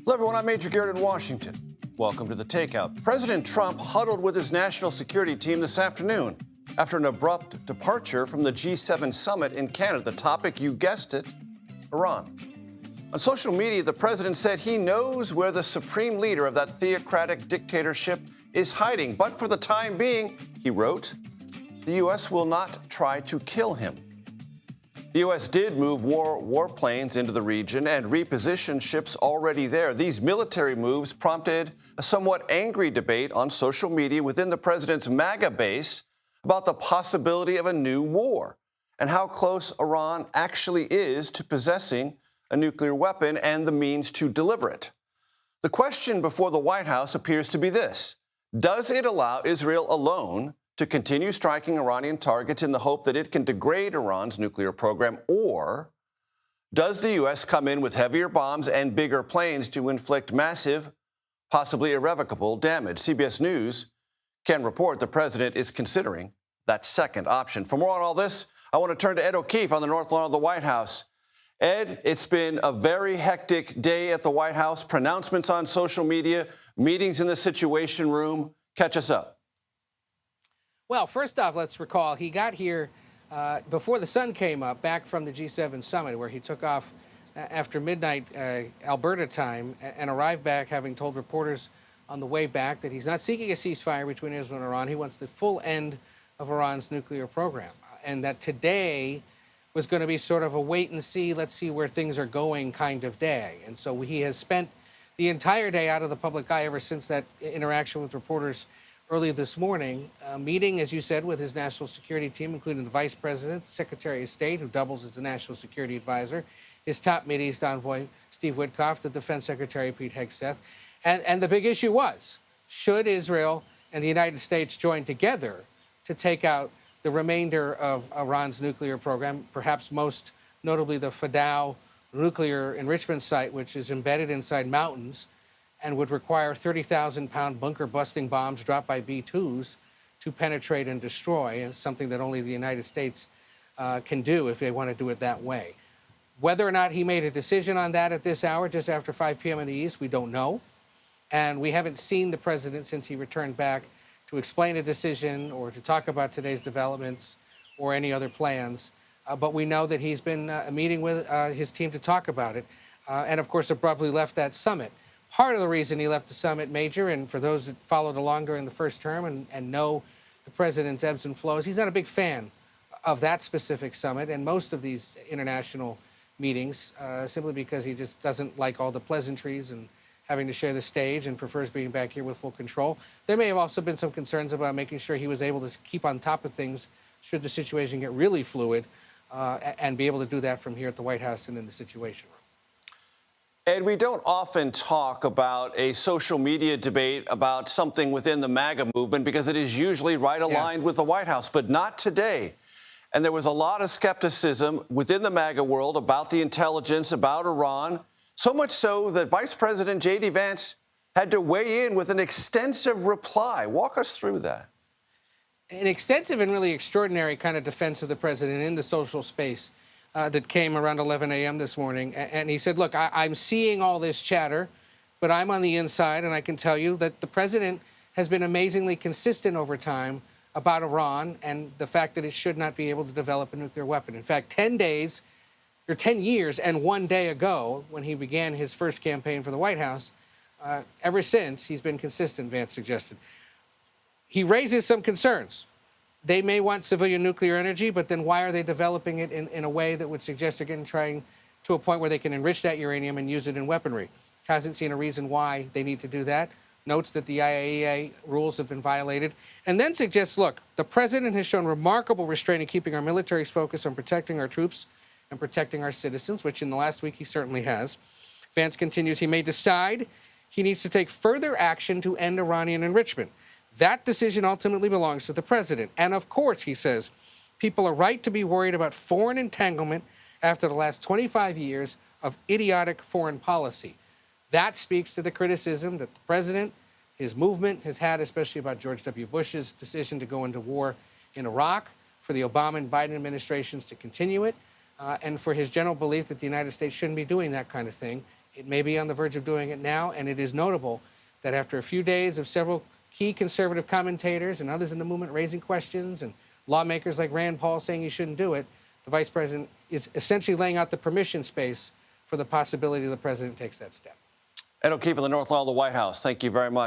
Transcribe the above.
Hello, everyone. I'm Major Garrett in Washington. Welcome to The Takeout. President Trump huddled with his national security team this afternoon after an abrupt departure from the G7 summit in Canada. The topic, you guessed it, Iran. On social media, the president said he knows where the supreme leader of that theocratic dictatorship is hiding. But for the time being, he wrote, the U.S. will not try to kill him. The U.S. did move warplanes into the region and reposition ships already there. These military moves prompted a somewhat angry debate on social media within the president's MAGA base about the possibility of a new war and how close Iran actually is to possessing a nuclear weapon and the means to deliver it. The question before the White House appears to be this: does it allow Israel alone to continue striking Iranian targets in the hope that it can degrade Iran's nuclear program, or does the U.S. come in with heavier bombs and bigger planes to inflict massive, possibly irrevocable damage? CBS News can report the president is considering that second option. For more on all this, I want to turn to Ed O'Keefe on the North Lawn of the White House. Ed, it's been a very hectic day at the White House. Pronouncements on social media, meetings in the Situation Room. Catch us up. Well, first off, let's recall he got here before the sun came up, back from the G7 summit, where he took off after midnight Alberta time and arrived back having told reporters on the way back that he's not seeking a ceasefire between Israel and Iran. He wants the full end of Iran's nuclear program, and that today was going to be sort of a wait and see, let's see where things are going kind of day. And so he has spent the entire day out of the public eye ever since that interaction with reporters early this morning, meeting, as you said, with his national security team, including the vice president, the secretary of state, who doubles as the national security advisor, his top Mideast envoy, Steve Witkoff, the defense secretary, Pete Hegseth. And the big issue was, should Israel and the United States join together to take out the remainder of Iran's nuclear program, perhaps most notably the Fadao nuclear enrichment site, which is embedded inside mountains and would require 30,000-pound bunker-busting bombs dropped by B-2s to penetrate and destroy, and something that only the United States can do if they want to do it that way. Whether or not he made a decision on that at this hour, just after 5 p.m. in the East, we don't know. And we haven't seen the president since he returned back to explain a decision or to talk about today's developments or any other plans. But we know that he's been meeting with his team to talk about it, and, of course, abruptly left that summit. Part of the reason he left the summit, Major, and for those that followed along during the first term and know the president's ebbs and flows, he's not a big fan of that specific summit and most of these international meetings, simply because he just doesn't like all the pleasantries and having to share the stage and prefers being back here with full control. There may have also been some concerns about making sure he was able to keep on top of things should the situation get really fluid, and be able to do that from here at the White House and in the Situation Room. Ed, we don't often talk about a social media debate about something within the MAGA movement because it is usually right aligned with the White House, but not today. And there was a lot of skepticism within the MAGA world about the intelligence, about Iran, so much so that Vice President J.D. Vance had to weigh in with an extensive reply. Walk us through that. An extensive and really extraordinary kind of defense of the president in the social space that came around 11 a.m. this morning. And he said, look, I'm seeing all this chatter, but I'm on the inside, and I can tell you that the president has been amazingly consistent over time about Iran and the fact that it should not be able to develop a nuclear weapon. In fact, 10 years and 1 day ago, when he began his first campaign for the White House, ever since, he's been consistent, Vance suggested. He raises some concerns. They may want civilian nuclear energy, but then why are they developing it in a way that would suggest they're trying to a point where they can enrich that uranium and use it in weaponry? Hasn't seen a reason why they need to do that. Notes that the IAEA rules have been violated. And then suggests, look, the president has shown remarkable restraint in keeping our military's focus on protecting our troops and protecting our citizens, which in the last week he certainly has. Vance continues, he may decide he needs to take further action to end Iranian enrichment. That decision ultimately belongs to the president. And of course, he says, people are right to be worried about foreign entanglement after the last 25 years of idiotic foreign policy. That speaks to the criticism that the president, his movement has had, especially about George W. Bush's decision to go into war in Iraq, for the Obama and Biden administrations to continue it, and for his general belief that the United States shouldn't be doing that kind of thing It may be on the verge of doing it now, and it is notable that after a few days of several key conservative commentators and others in the movement raising questions and lawmakers like Rand Paul saying he shouldn't do it, the vice president is essentially laying out the permission space for the possibility the president takes that step. Ed O'Keefe of the North Lawn of the White House, thank you very much.